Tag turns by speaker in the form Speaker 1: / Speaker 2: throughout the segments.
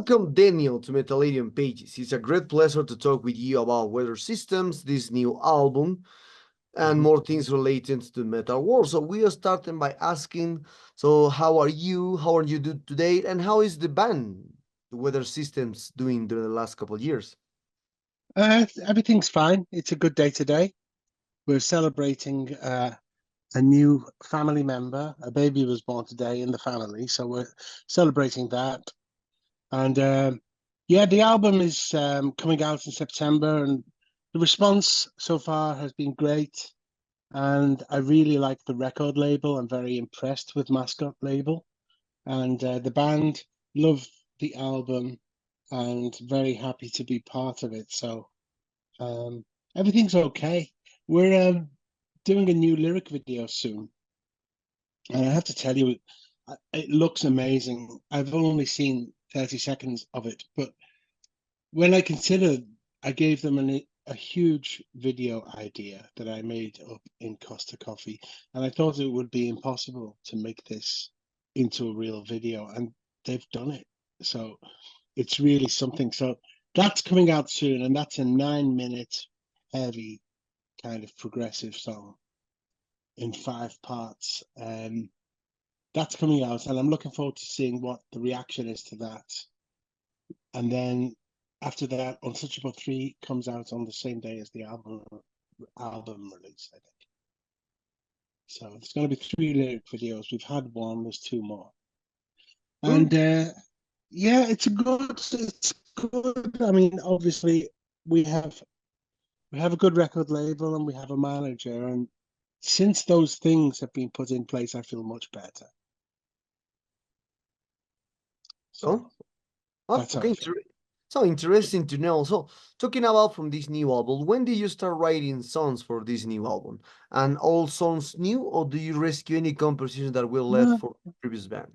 Speaker 1: Welcome, Daniel, to Metallarian Pages. It's a great pleasure to talk with you about weather systems, this new album, and more things related to the metal world. So we are starting by asking, so how are you? How are you today? And how is the band, the weather systems, doing during the last couple of years?
Speaker 2: Everything's fine. It's a good day today. We're celebrating a new family member. A baby was born today in the family, so we're celebrating that. And yeah, the album is coming out in September, and the response so far has been great. And I really like the record label. I'm very impressed with Mascot label, and the band love the album, and very happy to be part of it. So. Everything's okay. We're doing a new lyric video soon, and I have to tell you, it looks amazing. I've only seen 30 seconds of it, but when I considered, I gave them a huge video idea that I made up in Costa Coffee, and I thought it would be impossible to make this into a real video, and they've done it. So it's really something. So that's coming out soon, and that's a 9-minute heavy kind of progressive song in 5 parts. That's coming out, and I'm looking forward to seeing what the reaction is to that. And then after that, Untouchable 3 comes out on the same day as the album release, I think. So there's going to be 3 lyric videos. We've had 1, there's 2 more. And yeah, it's good. I mean, obviously we have a good record label and we have a manager, and since those things have been put in place, I feel much better. So that's
Speaker 1: okay. So interesting to know. So talking about from this new album, when did you start writing songs for this new album? And all songs new, or do you rescue any compositions that were left for the previous band?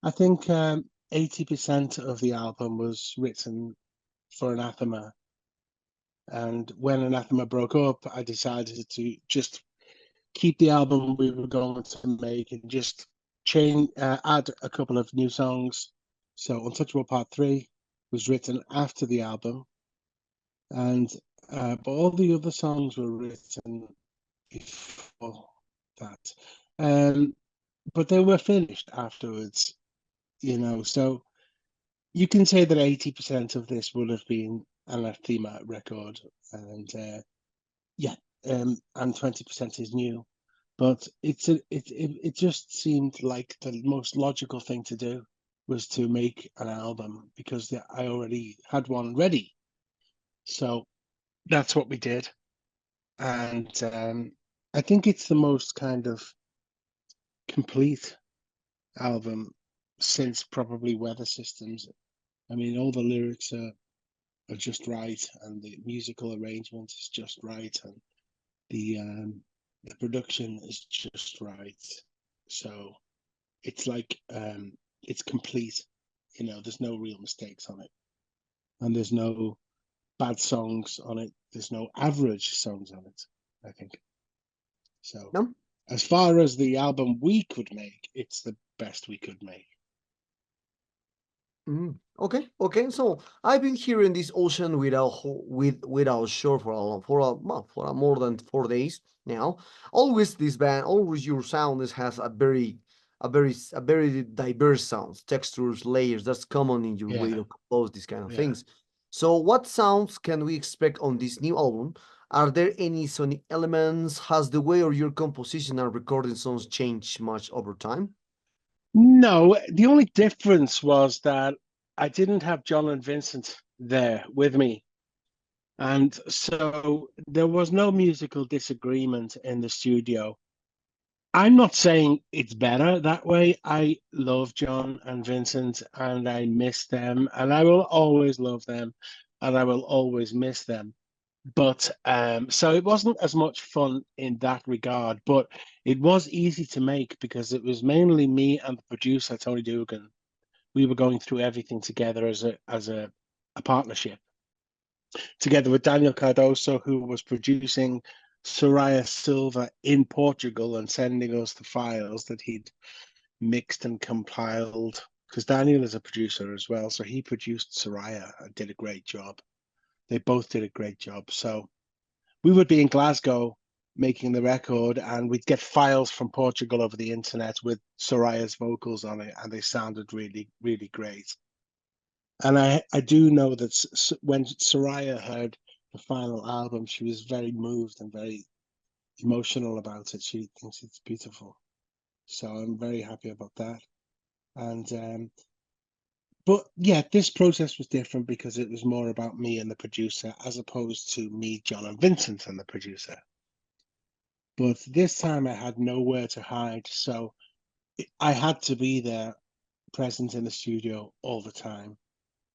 Speaker 2: I think 80% of the album was written for Anathema. And when Anathema broke up, I decided to just keep the album we were going to make and just add a couple of new songs. So Untouchable Part 3 was written after the album, and but all the other songs were written before that. But they were finished afterwards, so you can say that 80% of this would have been Anathema record, and and 20% is new. But it just seemed like the most logical thing to do was to make an album, because I already had one ready. So that's what we did. And I think it's the most kind of complete album since probably Weather Systems. I mean, all the lyrics are just right, and the musical arrangement is just right, and the production is just right. So it's like it's complete. There's no real mistakes on it, and there's no bad songs on it. There's no average songs on it, I think. So as far as the album we could make, it's the best we could make.
Speaker 1: Okay. So I've been hearing this ocean without shore for more than 4 days now. Always this band, always your sound has a very diverse sounds, textures, layers. That's common in your way to compose these kind of things. So what sounds can we expect on this new album? Are there any sonic elements? Has the way of your composition and recording songs changed much over time?
Speaker 2: No, the only difference was that I didn't have John and Vincent there with me. And so there was no musical disagreement in the studio. I'm not saying it's better that way. I love John and Vincent, and I miss them, and I will always love them, and I will always miss them. But so it wasn't as much fun in that regard, but it was easy to make because it was mainly me and the producer, Tony Dugan. We were going through everything together as a partnership, together with Daniel Cardoso, who was producing Soraya Silva in Portugal and sending us the files that he'd mixed and compiled. because Daniel is a producer as well. So he produced Soraya and did a great job. They both did a great job. So we would be in Glasgow making the record, and we'd get files from Portugal over the internet with Soraya's vocals on it, and they sounded really, really great. And I do know that when Soraya heard the final album, she was very moved and very emotional about it. She thinks it's beautiful. So I'm very happy about that. And but yeah, this process was different because it was more about me and the producer as opposed to me, John, and Vincent and the producer. But this time I had nowhere to hide, so I had to be there, present in the studio all the time,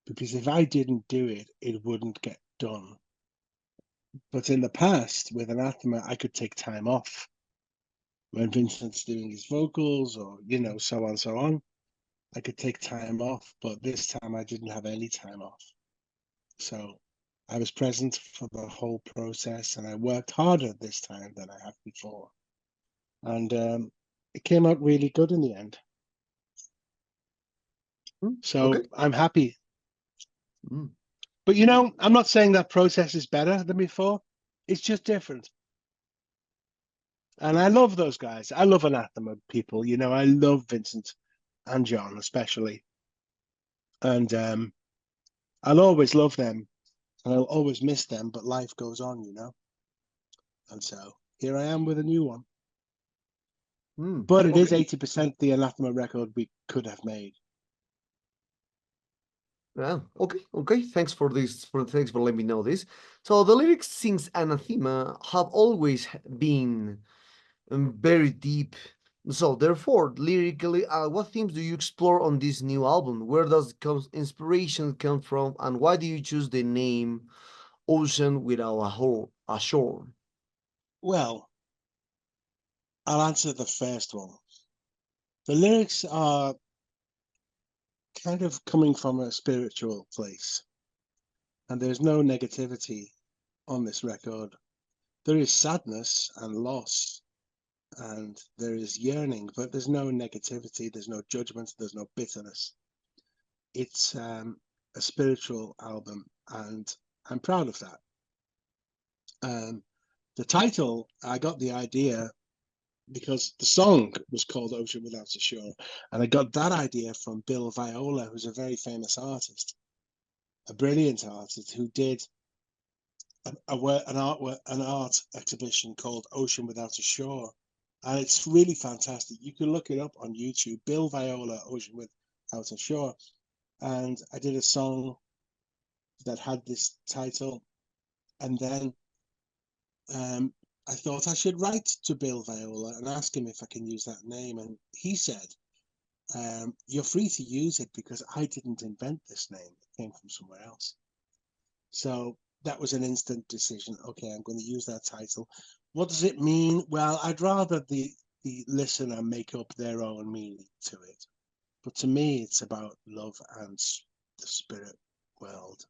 Speaker 2: because if I didn't do it, it wouldn't get done. But in the past, with Anathema, I could take time off when Vincent's doing his vocals, or so on, so on. I could take time off, but this time I didn't have any time off. So I was present for the whole process, and I worked harder this time than I have before. And it came out really good in the end. So
Speaker 1: Okay.
Speaker 2: I'm happy.
Speaker 1: Mm.
Speaker 2: But I'm not saying that process is better than before. It's just different. And I love those guys. I love Anathema people. I love Vincent and John especially. And I'll always love them, and I'll always miss them, but life goes on, And so here I am with a new one. But it is
Speaker 1: Okay.
Speaker 2: 80% the Anathema record we could have made.
Speaker 1: Yeah. Okay. Okay. Thanks for this. Thanks for letting me know this. So the lyrics since Anathema have always been very deep. So therefore, lyrically, what themes do you explore on this new album? Where does inspiration come from, and why do you choose the name Ocean Without a Shore?
Speaker 2: Well, I'll answer the first one. The lyrics are kind of coming from a spiritual place, and there's no negativity on this record. There is sadness and loss, and there is yearning, but there's no negativity, there's no judgment, there's no bitterness. It's a spiritual album, and I'm proud of that. The title, I got the idea because the song was called Ocean Without a Shore, and I got that idea from Bill Viola, who's a very famous artist, a brilliant artist who did an art exhibition called Ocean Without a Shore, and it's really fantastic. You can look it up on YouTube, Bill Viola, Ocean Without a Shore. And I did a song that had this title, and then I thought I should write to Bill Viola and ask him if I can use that name, and he said, you're free to use it because I didn't invent this name, it came from somewhere else. So that was an instant decision. Okay, I'm going to use that title. What does it mean? Well, I'd rather the listener make up their own meaning to it. But to me, it's about love and the spirit world.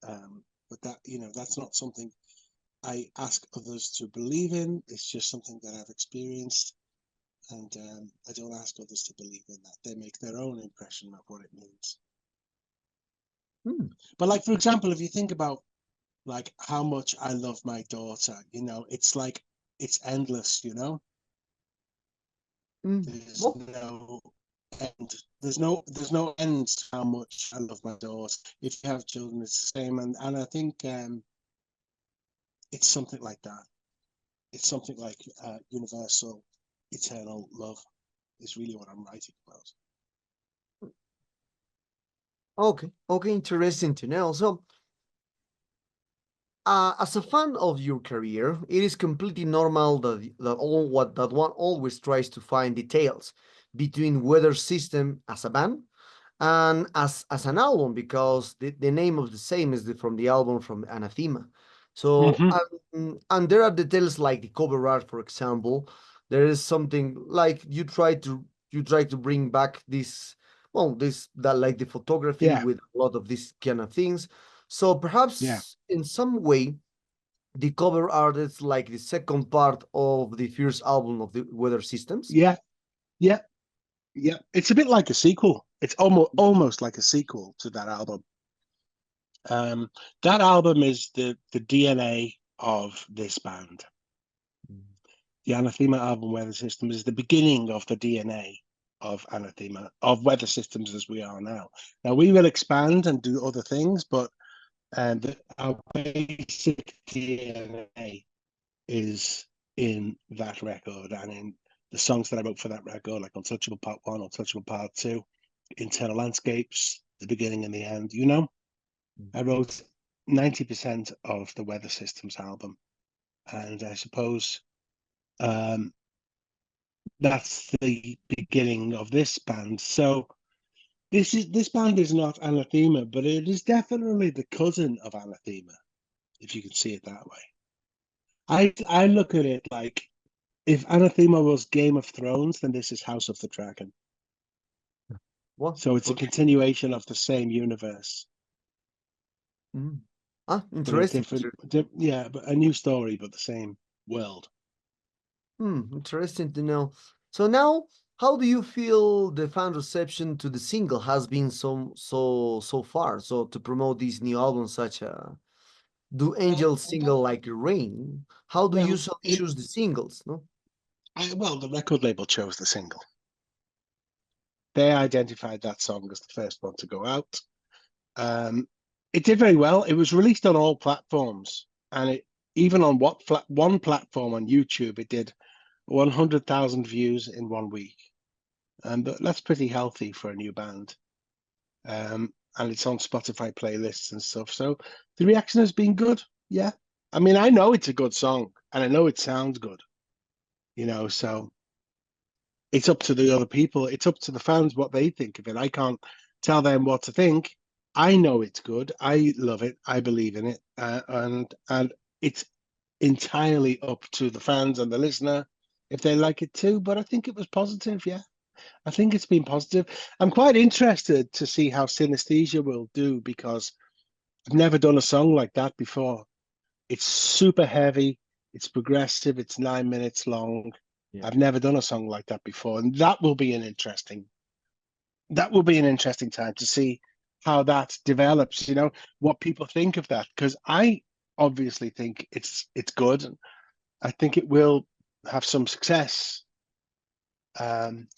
Speaker 2: But that, that's not something I ask others to believe in. It's just something that I've experienced. And I don't ask others to believe in that. They make their own impression of what it means. But like, for example, if you think about like how much I love my daughter, it's like, it's endless, There's
Speaker 1: Well,
Speaker 2: no end. There's no end to how much I love my daughter. If you have children, it's the same. And I think it's something like that. It's something like universal, eternal love is really what I'm writing about.
Speaker 1: okay. Okay. Interesting to know. So, as a fan of your career, it is completely normal that one always tries to find details between Weather System as a band and as an album, because the name of the same is from the album from Anathema. So
Speaker 2: Mm-hmm.
Speaker 1: and there are details like the cover art, for example. There is something like you try to bring back this, well, this that like the photography
Speaker 2: Yeah,
Speaker 1: with a lot of these kind of things. So
Speaker 2: yeah,
Speaker 1: perhaps in some way the cover art is like the second part of the first album of the Weather Systems.
Speaker 2: yeah, yeah. Yeah, it's a bit like a sequel. It's almost like a sequel to that album. Um, that album is the DNA of this band. The Anathema album, Weather System, is the beginning of the DNA of Anathema, of Weather Systems as we are now. Now we will expand and do other things, but our basic DNA is in that record and in the songs that I wrote for that record, like Untouchable Part 1, Untouchable Part 2, Internal Landscapes, the beginning and the end. You know, I wrote 90% of the Weather Systems album. And I suppose um, that's the beginning of this band. So this band is not Anathema, but it is definitely the cousin of Anathema, if you can see it that way. I look at it like if Anathema was Game of Thrones, then this is House of the Dragon.
Speaker 1: Well,
Speaker 2: So it's a
Speaker 1: okay.
Speaker 2: continuation of the same universe,
Speaker 1: Mm.
Speaker 2: but a
Speaker 1: Interesting.
Speaker 2: different, yeah, but a new story, but the same world.
Speaker 1: Interesting to know. So now, how do you feel the fan reception to the single has been so far? So to promote these new albums, such a Do Angels single like Rain? How do you
Speaker 2: Well,
Speaker 1: usually choose the singles? No.
Speaker 2: well, the record label chose the single. They identified that song as the first one to go out. Um, it did very well. It was released on all platforms, and it even on one platform on YouTube, it did 100,000 views in 1 week. But that's pretty healthy for a new band. And it's on Spotify playlists and stuff. So the reaction has been good. Yeah. I mean, I know it's a good song and I know it sounds good, so it's up to the other people. It's up to the fans what they think of it. I can't tell them what to think. I know it's good. I love it. I believe in it. And it's entirely up to the fans and the listener if they like it too. But I think it was positive. Yeah. I think it's been positive. I'm quite interested to see how Synesthesia will do because I've never done a song like that before. It's super heavy, it's progressive, it's 9 minutes long.
Speaker 1: Yeah.
Speaker 2: I've never done a song like that before, and that will be an interesting time to see how that develops, what people think of that. Because I obviously think it's good. I think it will have some success. Um,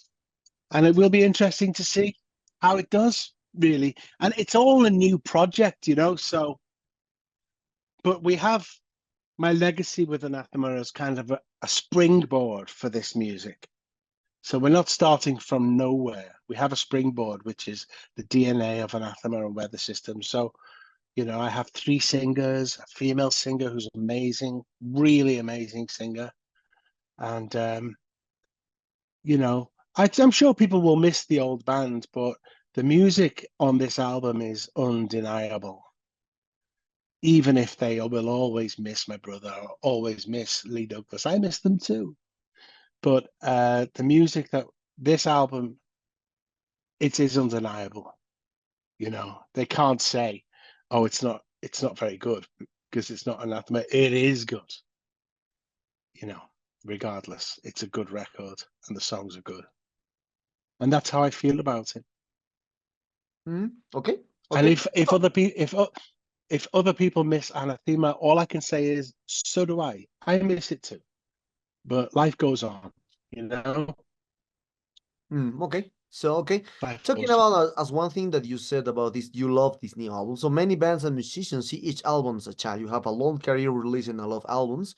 Speaker 2: and it will be interesting to see how it does, really. And it's all a new project, so but we have my legacy with Anathema as kind of a springboard for this music. So we're not starting from nowhere. We have a springboard, which is the DNA of Anathema and Weather Systems. So, I have three singers, a female singer who's amazing, really amazing singer. And, I'm sure people will miss the old band, but the music on this album is undeniable. Even if they will always miss my brother or always miss Lee Douglas, I miss them too. But the music that this album, it is undeniable. They can't say, "Oh, it's not very good," because it's not Anathema. It is good. Regardless, it's a good record and the songs are good, and that's how I feel about it.
Speaker 1: Okay.
Speaker 2: And
Speaker 1: Okay.
Speaker 2: if other people miss Anathema, all I can say is, so do I. I miss it too. But life goes on, you know.
Speaker 1: Okay. So, okay.
Speaker 2: Life
Speaker 1: Talking
Speaker 2: goes on.
Speaker 1: about as one thing that you said about this, you love this new album. So many bands and musicians see each album as a child. You have a long career releasing a lot of albums.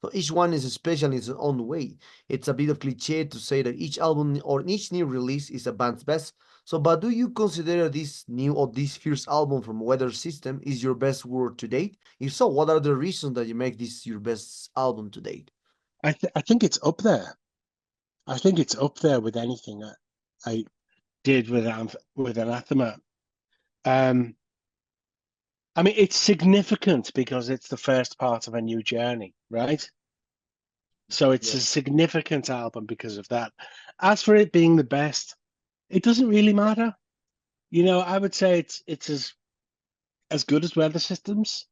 Speaker 1: So each one is special in its own way. It's a bit of cliche to say that each album or each new release is a band's best. So, but do you consider this new or this first album from Weather System is your best work to date? If so, what are the reasons that you make this your best album to date?
Speaker 2: I think it's up there. I think it's up there with anything I did with Anathema. Um, I mean, it's significant because it's the first part of a new journey, right? So it's
Speaker 1: Yeah.
Speaker 2: a significant album because of that. As for it being the best, it doesn't really matter. I would say it's as good as Weather Systems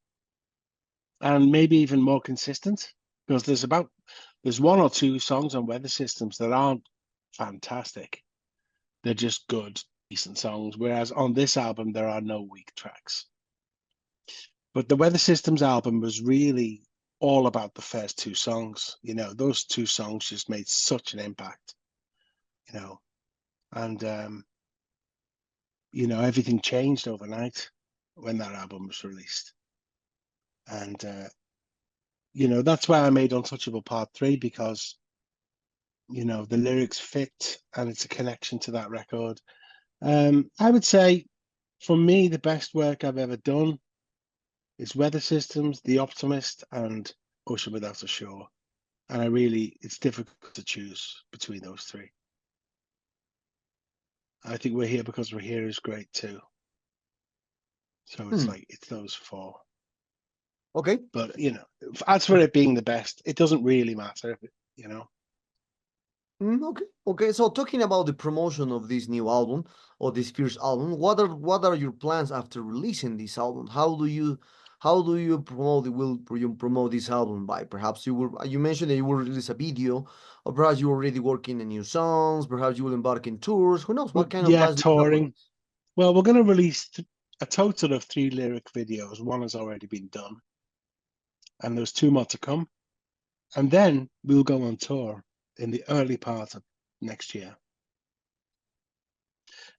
Speaker 2: and maybe even more consistent because there's one or two songs on Weather Systems that aren't fantastic. They're just good, decent songs. Whereas on this album, there are no weak tracks. But the Weather Systems album was really all about the first two songs. You know, those two songs just made such an impact, you know, and, you know, everything changed overnight when that album was released. And, you know, that's why I made Untouchable Part 3, because, you know, the lyrics fit and it's a connection to that record. I would say, for me, the best work I've ever done is Weather Systems, The Optimist, and Ocean Without a Shore. And it's difficult to choose between those three. I think We're Here Because We're Here is great too. So it's
Speaker 1: Hmm.
Speaker 2: like, it's those four.
Speaker 1: Okay.
Speaker 2: But, you know, as for it being the best, it doesn't really matter, you know.
Speaker 1: Okay. Okay. So talking about the promotion of this new album or this first album, what are your plans after releasing this album? How do you promote this album by? Perhaps you mentioned that you will release a video, or perhaps you're already working on new songs. Perhaps you will embark in tours. Who knows? What
Speaker 2: But
Speaker 1: kind of
Speaker 2: yeah,
Speaker 1: plans do you have for
Speaker 2: touring.
Speaker 1: this?
Speaker 2: Well, we're going to release a total of 3 lyric videos. One has already been done, and there's 2 more to come. And then we'll go on tour in the early part of next year.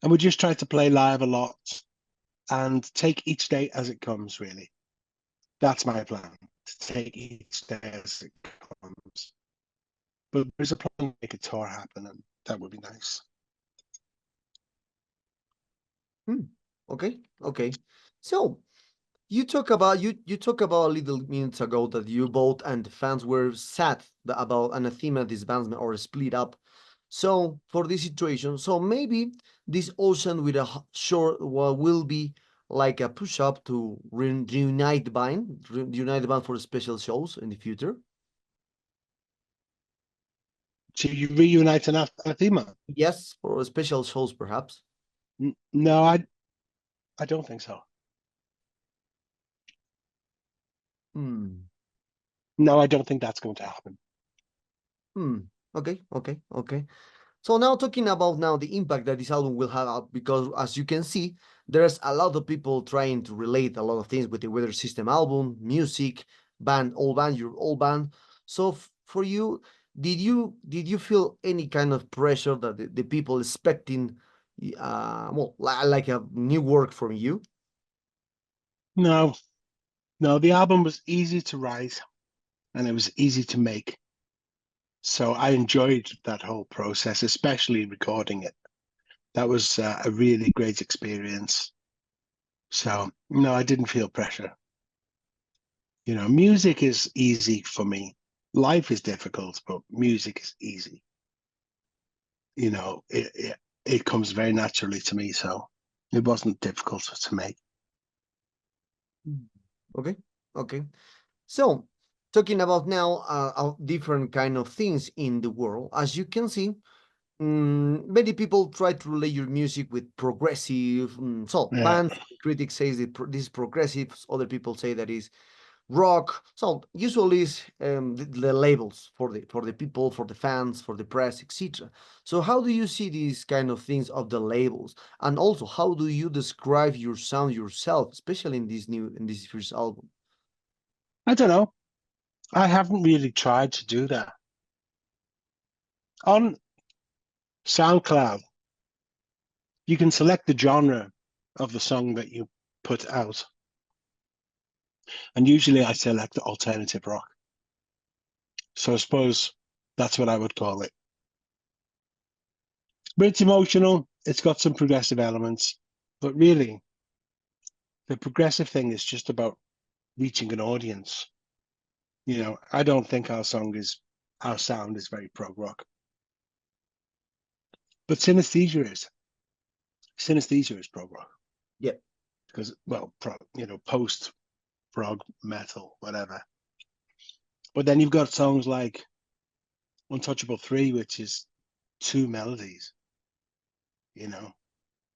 Speaker 2: And we just try to play live a lot and take each day as it comes, really. That's my plan, to take each day as it comes. But there's a plan to make a tour happen, and that would be nice.
Speaker 1: Okay. Okay. So you talk about a little minutes ago that you both and the fans were sad about anathema disbandment or split up. So for this situation, so maybe this ocean with a short will be like a push up to reunite the band for special shows in the future.
Speaker 2: So you reunite an Anathema?
Speaker 1: Yes, for special shows perhaps.
Speaker 2: No, I don't think so.
Speaker 1: Hmm.
Speaker 2: No, I don't think that's going to happen.
Speaker 1: Hmm. Okay. Okay. Okay. So now talking about now the impact that this album will have because as you can see, there's a lot of people trying to relate a lot of things with the Weather System album, music, your old band. So for you, did you feel any kind of pressure that the people expecting, like a new work from you?
Speaker 2: No, no, the album was easy to write and it was easy to make. So I enjoyed that whole process, especially recording it. That was a really great experience. So no, I didn't feel pressure. You know, music is easy for me. Life is difficult, but music is easy. You know, it comes very naturally to me. So it wasn't difficult to make.
Speaker 1: Mm. Okay, okay. So talking about now different kind of things in the world, as you can see. Many people try to relate your music with progressive. So
Speaker 2: Yeah.
Speaker 1: fans, critics say that this is progressive. Other people say that is rock. So usually it's the labels for the people, for the fans, for the press, etc. So how do you see these kind of things of the labels, and also how do you describe your sound yourself, especially in this first album?
Speaker 2: I don't know. I haven't really tried to do that. On SoundCloud, you can select the genre of the song that you put out. And usually I select alternative rock. So I suppose that's what I would call it. But it's emotional. It's got some progressive elements. But really, the progressive thing is just about reaching an audience. You know, I don't think our sound is very prog rock. But synesthesia is prog rock
Speaker 1: Yeah.
Speaker 2: because, well, post prog metal, whatever. But then you've got songs like Untouchable 3, which is 2 melodies, you know,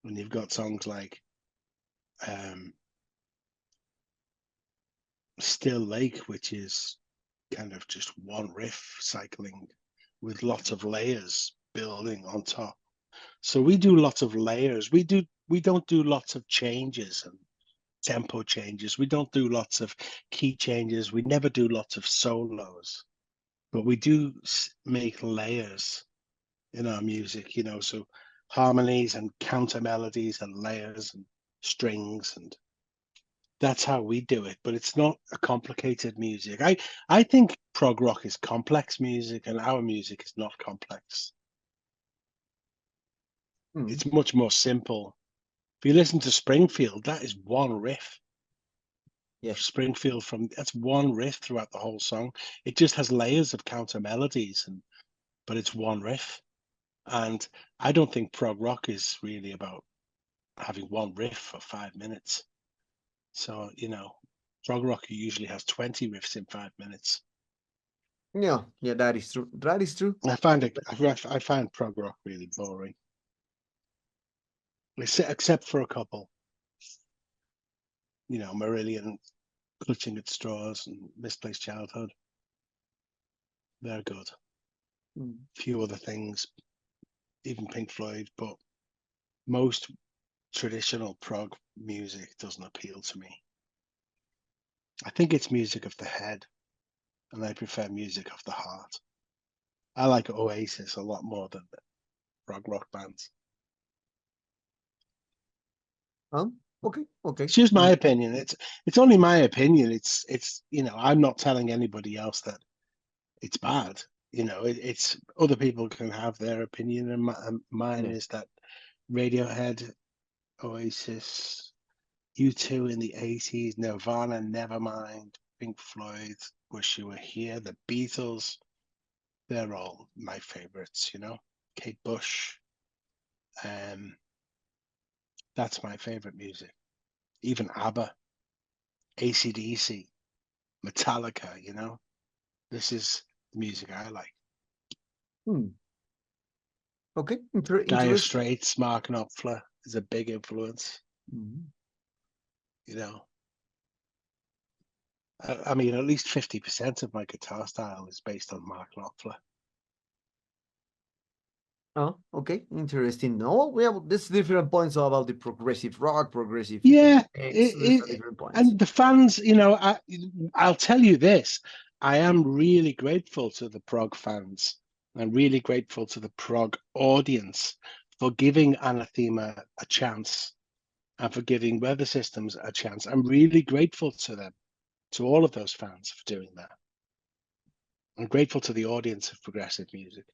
Speaker 2: and you've got songs like um, Still Lake, which is kind of just one riff cycling with lots of layers building on top. So we do lots of layers. We don't do lots of changes and tempo changes. We don't do lots of key changes. We never do lots of solos, but we do make layers in our music, you know, so harmonies and counter melodies and layers and strings, and that's how we do it. But it's not a complicated music. I think prog rock is complex music, and our music is not complex. It's much more simple. If you listen to Springfield, that is one riff.
Speaker 1: Yeah.
Speaker 2: Springfield, that's one riff throughout the whole song. It just has layers of counter melodies, but it's one riff. And I don't think prog rock is really about having one riff for 5 minutes. So, you know, prog rock usually has 20 riffs in 5 minutes.
Speaker 1: Yeah, that is true. That is true.
Speaker 2: I find prog rock really boring, except for a couple. You know, Marillion, Clutching at Straws, and Misplaced Childhood. They're good. A few other things, even Pink Floyd, but most traditional prog music doesn't appeal to me. I think it's music of the head, and I prefer music of the heart. I like Oasis a lot more than the prog rock bands.
Speaker 1: Okay.
Speaker 2: It's just my opinion. It's only my opinion. It's you know, I'm not telling anybody else that it's bad. You know, it's other people can have their opinion, and mine is that Radiohead, Oasis, U2 in the 80s, Nirvana, Nevermind, Pink Floyd, Wish You Were Here, the Beatles, they're all my favorites, you know. Kate Bush, that's my favorite music. Even ABBA, AC/DC, Metallica, you know. This is the music I like.
Speaker 1: Okay,
Speaker 2: Dire
Speaker 1: interesting.
Speaker 2: Straits, Mark Knopfler is a big influence. You know, I mean, at least 50% of my guitar style is based on Mark Knopfler.
Speaker 1: Oh, okay, interesting. No, we have this different points about the progressive rock, progressive
Speaker 2: Yeah,
Speaker 1: X. There's different points.
Speaker 2: and the fans, you know, I'll tell you this: I am really grateful to the prog fans. I'm really grateful to the prog audience for giving Anathema a chance and for giving Weather Systems a chance. I'm really grateful to them, to all of those fans for doing that. I'm grateful to the audience of progressive music.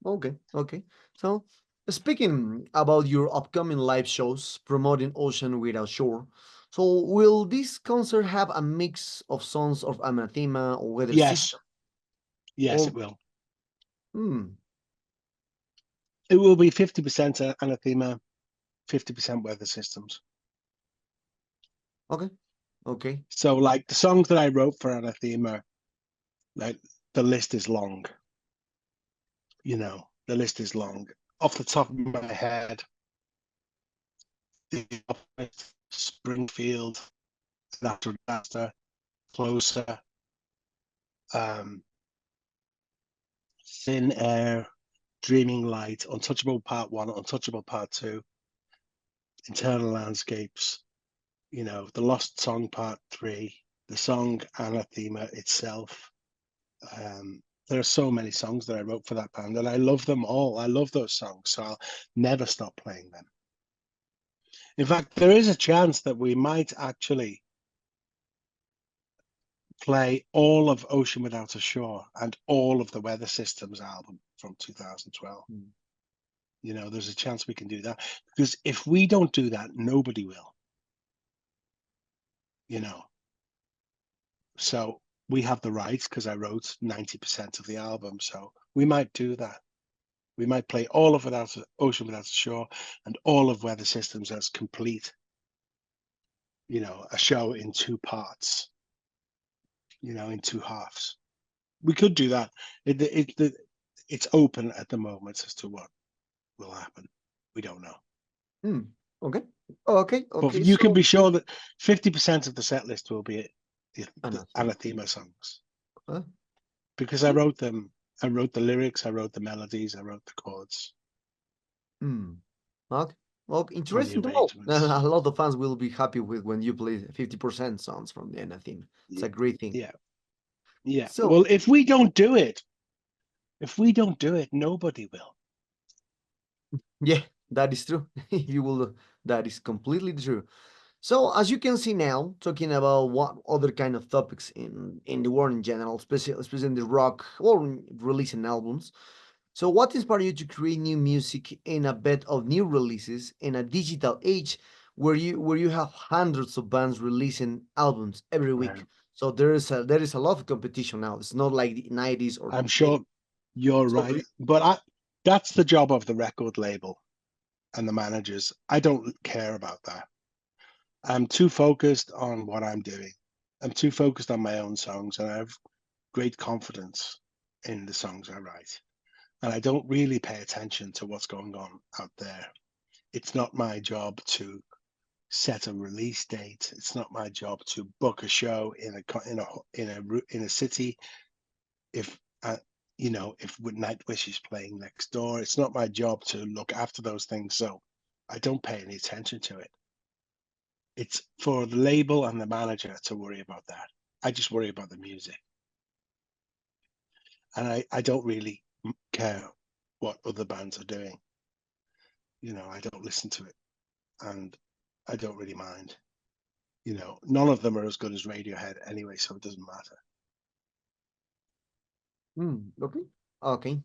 Speaker 1: Okay. So, speaking about your upcoming live shows promoting Ocean Without Shore, so will this concert have a mix of songs of Anathema or Weather System?
Speaker 2: Yes,
Speaker 1: Or,
Speaker 2: it will.
Speaker 1: hmm,
Speaker 2: It will be 50% Anathema, 50% Weather Systems.
Speaker 1: okay.
Speaker 2: So, like the songs that I wrote for Anathema, like the list is long. You know, the list is long. Off the top of my head, Springfield, Natural Disaster, Closer, Thin Air, Dreaming Light, Untouchable Part 1, Untouchable Part 2, Internal Landscapes, you know, The Lost Song Part 3, the song Anathema itself. There are so many songs that I wrote for that band, and I love them all. I love those songs, so I'll never stop playing them. In fact, there is a chance that we might actually play all of Ocean Without a Shore and all of the Weather Systems album from 2012. You know, there's a chance we can do that, because if we don't do that, nobody will. You know, so we have the rights because I wrote 90% of the album, so we might do that. We might play all of Ocean Without a Shore and all of Weather Systems as complete, you know, a show in 2 parts, you know, in 2 halves. We could do that. It's open at the moment as to what will happen. We don't know.
Speaker 1: Okay.
Speaker 2: But you can be sure that 50% of the set list will be the Anathema songs. Because I wrote them. I wrote the lyrics, I wrote the melodies, I wrote the chords.
Speaker 1: Hmm. Okay. Well,
Speaker 2: on the
Speaker 1: interesting to know.
Speaker 2: arrangements.
Speaker 1: A lot of fans will be happy with when you play 50% songs from the end. I think it's
Speaker 2: Yeah,
Speaker 1: a great thing.
Speaker 2: yeah, yeah.
Speaker 1: So,
Speaker 2: Well, if we don't do it, nobody will.
Speaker 1: yeah, that is true. You will. That is completely true. So, as you can see now, talking about what other kind of topics in the world in general, especially in the rock or in releasing albums. So, what inspired you to create new music in a bed of new releases in a digital age where you have hundreds of bands releasing albums every week?
Speaker 2: Right.
Speaker 1: So there is a lot of competition now. It's not like the 90s or
Speaker 2: I'm
Speaker 1: the
Speaker 2: sure
Speaker 1: 80s.
Speaker 2: you're
Speaker 1: So there
Speaker 2: right,
Speaker 1: is,
Speaker 2: but that's the job of the record label and the managers. I don't care about that. I'm too focused on what I'm doing. I'm too focused on my own songs, and I have great confidence in the songs I write. And I don't really pay attention to what's going on out there. It's not my job to set a release date. It's not my job to book a show in a city. If if Nightwish is playing next door, it's not my job to look after those things. So I don't pay any attention to it. It's for the label and the manager to worry about that. I just worry about the music, and I don't really care what other bands are doing. I don't listen to it, and I don't really mind. None of them are as good as Radiohead anyway, so it doesn't matter.
Speaker 1: okay. Okay.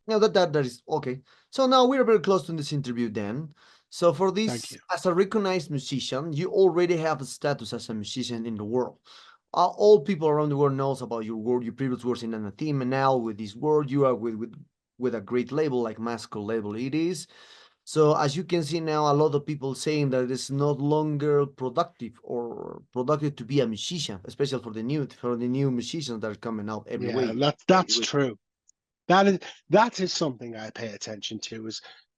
Speaker 1: Now that is okay. So now we are very close to this interview then. So for
Speaker 2: Thank
Speaker 1: this,
Speaker 2: you.
Speaker 1: as a recognized musician, you already have a status as a musician in the world. All people around the world knows about your work, your previous works in Anathema. Now with this work, you are with a great label like Masco label it is. So as you can see now, a lot of people saying that it's not longer productive to be a musician, especially for the new musicians that are coming out every
Speaker 2: Yeah,
Speaker 1: week. Every
Speaker 2: that's
Speaker 1: week.
Speaker 2: true. That is something I pay attention to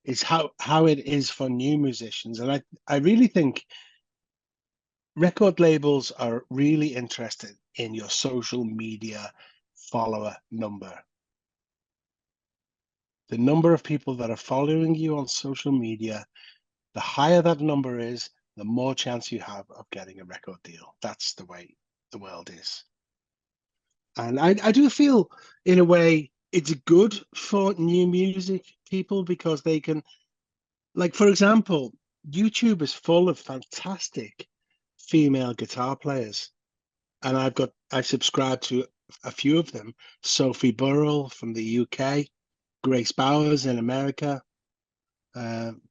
Speaker 2: is how it is for new musicians, and I really think record labels are really interested in your social media follower number. The number of people that are following you on social media, the higher that number is, the more chance you have of getting a record deal. That's the way the world is. And I do feel, in a way, it's good for new music people because they can, like, for example, YouTube is full of fantastic female guitar players. And I subscribe to a few of them. Sophie Burrell from the UK, Grace Bowers in America.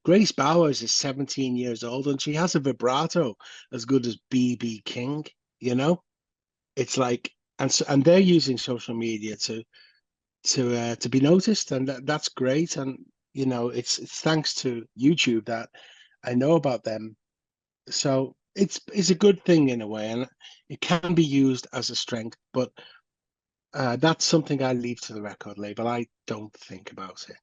Speaker 2: Grace Bowers is 17 years old and she has a vibrato as good as BB King, you know? It's like, and they're using social media to be noticed, and that's great. And it's thanks to YouTube that I know about them. So it's a good thing in a way, and it can be used as a strength. But that's something I leave to the record label. I don't think about it.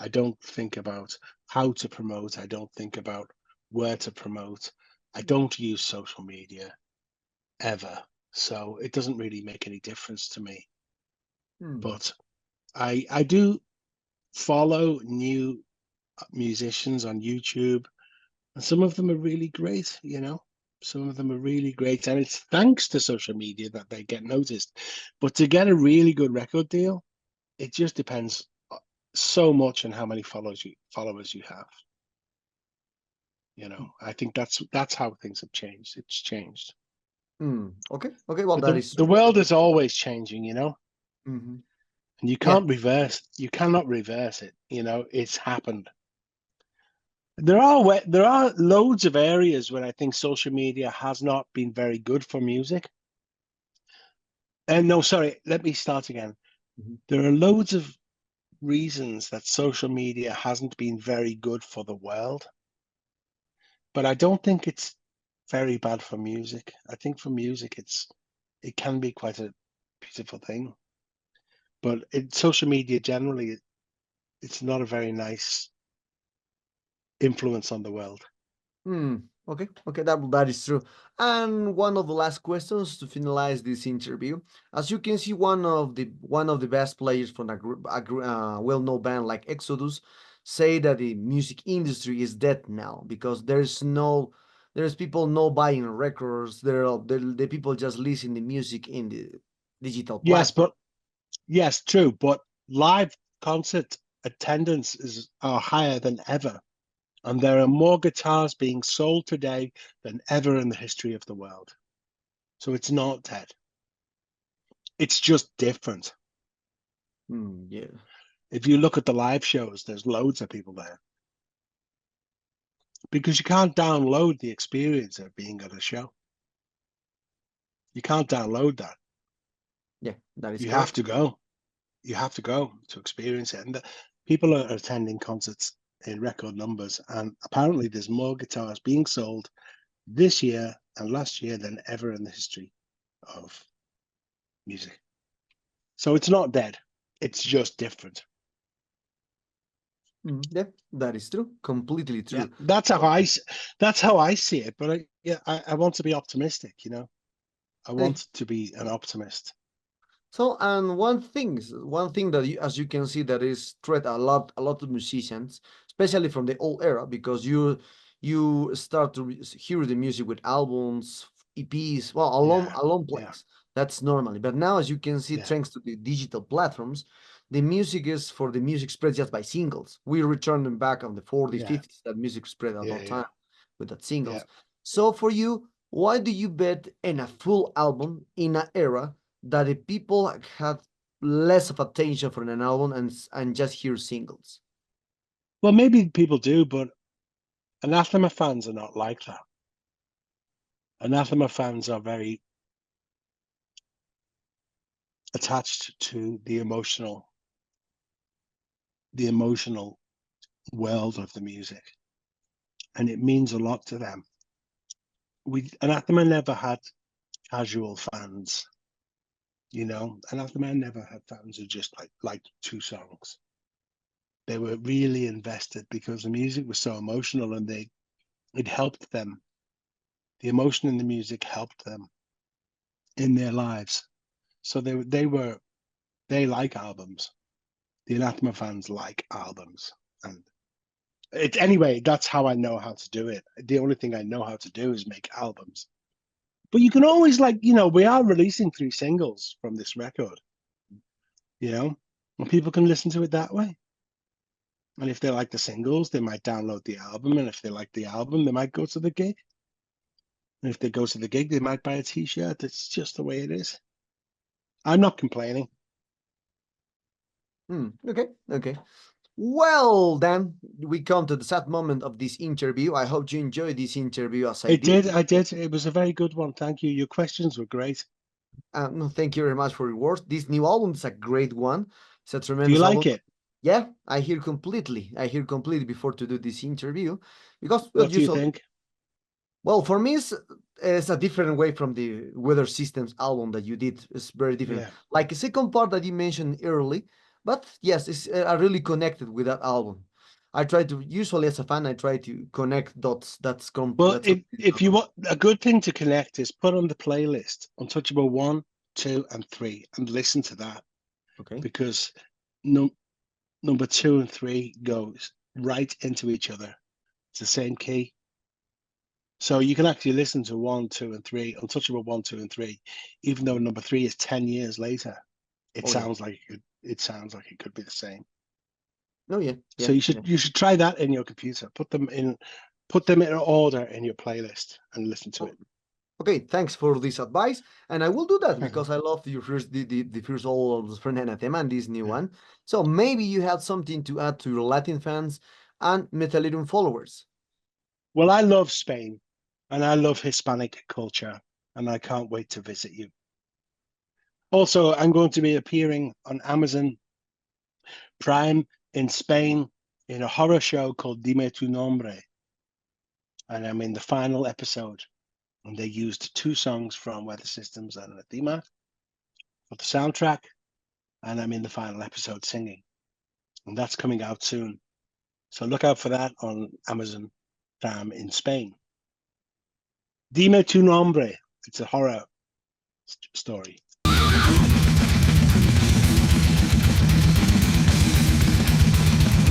Speaker 2: I don't think about how to promote. I don't think about where to promote. I don't use social media ever, so it doesn't really make any difference to me.
Speaker 1: Hmm.
Speaker 2: But I do follow new musicians on YouTube, and some of them are really great, Some of them are really great, and it's thanks to social media that they get noticed. But to get a really good record deal, it just depends so much on how many followers you have. I think that's how things have changed. It's changed.
Speaker 1: Okay. Okay. Well,
Speaker 2: But
Speaker 1: that
Speaker 2: the
Speaker 1: is
Speaker 2: the
Speaker 1: true.
Speaker 2: world is always changing,
Speaker 1: Hmm.
Speaker 2: and
Speaker 1: Yeah.
Speaker 2: you cannot reverse it. It's happened. There are loads of areas where I think social media has not been very good for music. And no, sorry, let me start again.
Speaker 1: Mhm.
Speaker 2: There are loads of reasons that social media hasn't been very good for the world, but I don't think it's very bad for music. I think for music it can be quite a beautiful thing. But social media generally, it's not a very nice influence on the world.
Speaker 1: Hmm. Okay. Okay. That is true. And one of the last questions to finalize this interview, as you can see, one of the best players from a well-known band like Exodus say that the music industry is dead now because there's people no buying records. The people just listen the music in the digital
Speaker 2: Yes,
Speaker 1: platform.
Speaker 2: but yes, true. But live concert attendance are higher than ever. And there are more guitars being sold today than ever in the history of the world. So it's not dead. It's just different.
Speaker 1: Yeah.
Speaker 2: If you look at the live shows, there's loads of people there because you can't download the experience of being at a show. You can't download that.
Speaker 1: Yeah, that is
Speaker 2: You have
Speaker 1: correct.
Speaker 2: to go. You have to go to experience it. And people are attending concerts in record numbers. And apparently, there's more guitars being sold this year and last year than ever in the history of music. So it's not dead. It's just different.
Speaker 1: Yeah, that is true. Completely
Speaker 2: Yeah,
Speaker 1: true.
Speaker 2: that's how I see it. But I want to be optimistic. I
Speaker 1: Eh,
Speaker 2: want to be an optimist.
Speaker 1: So, and one thing that as you can see, that is threat a lot of musicians, especially from the old era, because you start to hear the music with albums, EPs, well,
Speaker 2: Yeah,
Speaker 1: alone
Speaker 2: yeah,
Speaker 1: plays. That's normally, but now, as you can see,
Speaker 2: yeah,
Speaker 1: thanks to the digital platforms, the music is for the music spread just by singles. We return them back on the 40s,
Speaker 2: yeah,
Speaker 1: 50s, that music spread at
Speaker 2: yeah,
Speaker 1: that time
Speaker 2: yeah,
Speaker 1: with that
Speaker 2: yeah.
Speaker 1: singles. So for you, why do you bet in a full album in an era that the people had less of attention for an album and just hear singles?
Speaker 2: Well, maybe people do, but Anathema fans are not like that. Anathema fans are very attached to the emotional world of the music, and it means a lot to them. Anathema never had casual fans, Anathema never had fans who just liked two songs. They were really invested because the music was so emotional, and it helped them. The emotion in the music helped them in their lives. So they like albums. The Anathema fans like albums, and anyway. That's how I know how to do it. The only thing I know how to do is make albums. But you can always we are releasing 3 singles from this record, and people can listen to it that way. And if they like the singles, they might download the album, and if they like the album, they might go to the gig. And if they go to the gig, they might buy a T-shirt. It's just the way it is. I'm not complaining.
Speaker 1: Okay, okay. Well, then we come to the sad moment of this interview. I hope you enjoyed this interview as I
Speaker 2: It
Speaker 1: did.
Speaker 2: did. I did. It was a very good one. Thank you. Your questions were great.
Speaker 1: No, thank you very much for your words. This new album is a great one. It's a
Speaker 2: Do you
Speaker 1: tremendous album.
Speaker 2: like it?
Speaker 1: Yeah, I hear completely. I hear completely before to do this interview because well,
Speaker 2: What do you
Speaker 1: usually,
Speaker 2: think?
Speaker 1: well, for me, it's a different way from the Weather Systems album that you did. It's very different.
Speaker 2: Yeah.
Speaker 1: Like the second part that you mentioned early, but yes, it's I really connected with that album. I try to usually as a fan, I try to connect dots.
Speaker 2: Well,
Speaker 1: That's
Speaker 2: if you want a good thing to connect is put on the playlist Untouchable 1, 2, and 3 and listen to that
Speaker 1: okay.
Speaker 2: because no, number 2 and 3 goes right into each other. It's the same key. So you can actually listen to 1, 2, and 3, Untouchable 1, 2, and 3, even though number 3 is 10 years later. It
Speaker 1: Oh yeah.
Speaker 2: sounds like it could be the same.
Speaker 1: Oh yeah.
Speaker 2: So
Speaker 1: Yeah.
Speaker 2: you
Speaker 1: Yeah.
Speaker 2: should you should try that in your computer. Put them in order in your playlist and listen to
Speaker 1: Oh,
Speaker 2: it.
Speaker 1: okay, thanks for this advice, and I will do that because I love your first the first all of the Fernanda theme and this new
Speaker 2: Yeah.
Speaker 1: one. So maybe you have something to add to your Latin fans and Metallitum followers.
Speaker 2: Well, I love Spain and I love Hispanic culture, and I can't wait to visit you. Also, I'm going to be appearing on Amazon Prime in Spain in a horror show called Dime tu nombre, and I'm in the final episode. And they used 2 songs from Weather Systems and Anathema for the soundtrack, and I'm in the final episode singing, and that's coming out soon. So look out for that on Amazon Prime in Spain. Dime tu nombre. It's a horror story.